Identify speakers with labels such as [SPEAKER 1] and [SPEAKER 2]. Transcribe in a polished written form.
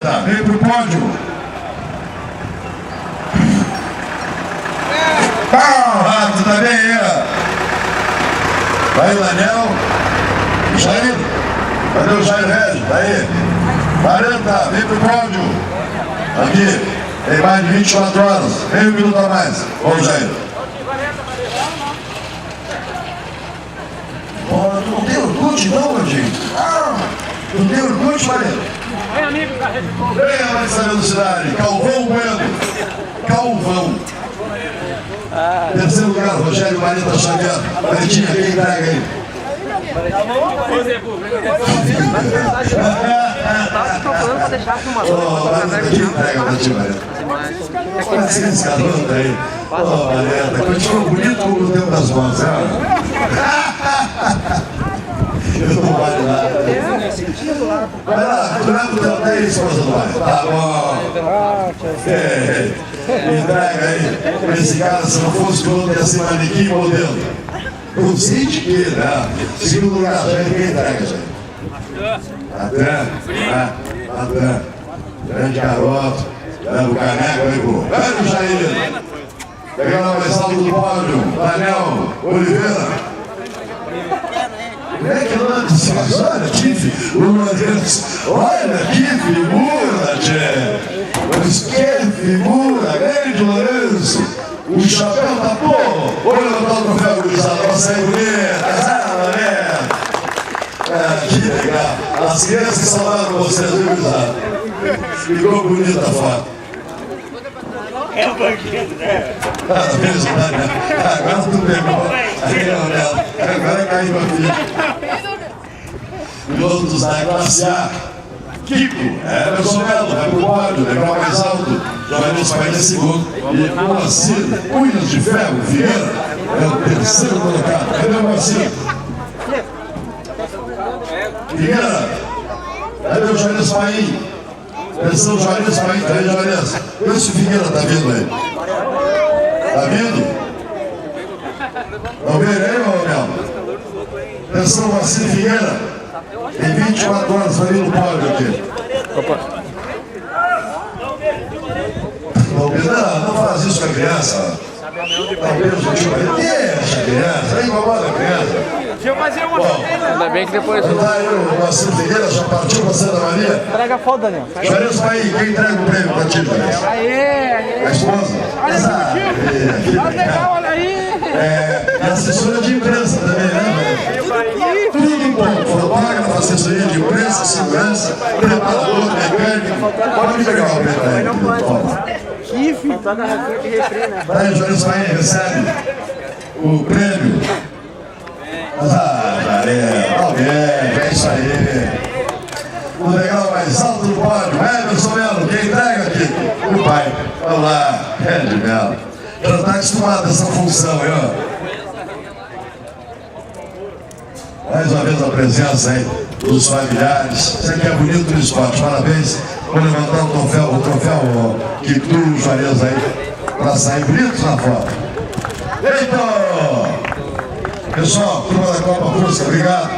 [SPEAKER 1] 40, vem pro pódio. Rápido também aí, ó. Vai, Daniel. Jair. Cadê o Jair Regis? Tá aí. 40, vem pro pódio. Aqui. Tem mais de 24 horas. Meio minuto a mais. Vamos, Jair. Tu não tem Orkut, não, Gordinho? Não tem Orkut, Maria?
[SPEAKER 2] Vem, amigo da Rede Globo.
[SPEAKER 1] Venha mais essa velocidade. Calvão Bueno. Calvão. Terceiro lugar, Rogério Marita Xavier. Maritinha, quem entrega aí?
[SPEAKER 3] Tava procurando pra deixar filmado.
[SPEAKER 1] Quem entrega pra ti, Marita? Parece esse garoto aí. Marita, continua bonito como o tempo das mãos, né? Eu não vale nada. Vai lá, tu leva o teu daí, esposa do Mário. Tá bom. Entrega aí. Esse cara, se não fosse piloto, ia ser manequim modelo. Não sei de que, né? Segundo lugar, gente, quem entrega, gente? Até. Grande garoto. Leva o caneco aí, pô. Velho Jair. Pegando a mais alto do pódio. Daniel Oliveira. Como é que é o nome desse negócio? Olha, que figura, olha que figura, tchê! Mas que figura, grande Lourenço! O chapéu tá bom! Vou levantar o troféu, gurizada, nossa, é bonita! Que legal! As crianças salvaram vocês, viu, gurizada? Ficou bonita a foto.
[SPEAKER 2] É o banquete, né?
[SPEAKER 1] Agora tu pegou. Agora caiu a filha. Pilotos da classe A. Kiko, Emerson Melo, vai pro pódio, legal mais alto. Johannes Paim é segundo. E o Moacir, Cunhas de Ferro, Figueira, é o terceiro colocado. Cadê o Moacir? Figueira, cadê o Johannes Paim? Atenção, Johannes Paim, tá aí, Johannes. Vê se o Figueira tá vindo aí. Tá vindo? Não vem aí, ô Mel? Atenção, Moacir Figueira. Tem 24 horas, vai vir no pódio aqui.
[SPEAKER 3] Opa.
[SPEAKER 1] Não faz isso com a criança. Deixa a criança, aí incomoda a criança.
[SPEAKER 2] Deixa eu fazer uma foto.
[SPEAKER 3] Ainda bem que depois.
[SPEAKER 1] Tá aí o Moacir Figueira, já partiu pra Santa Maria.
[SPEAKER 3] Traga a foto, Daniel.
[SPEAKER 1] Johannes Paim, quem entrega o prêmio pra ti, Johannes?
[SPEAKER 2] Aê!
[SPEAKER 1] A esposa?
[SPEAKER 2] Olha esse motivo! Tá legal, olha aí!
[SPEAKER 1] E assessora de imprensa também, né? Tudo em ponto. Fotógrafo, assessoria de imprensa, segurança, preparador, mecânico. Pode pegar o prêmio aí.
[SPEAKER 3] Que fotógrafo de refri, né?
[SPEAKER 1] Aí o Johannes Paim recebe o prêmio. É isso aí. O legal mais alto do pódio, Emerson Melo, quem entrega aqui? O pai. Vamos lá, Ed Melo. Já está acostumado a essa função aí, ó. Mais uma vez a presença aí dos familiares. Isso aqui é bonito no esporte. Parabéns por levantar o troféu que tu, Juarez, aí, para sair bonitos na foto. Eita! Pessoal, turma da Copa Rússia, obrigado.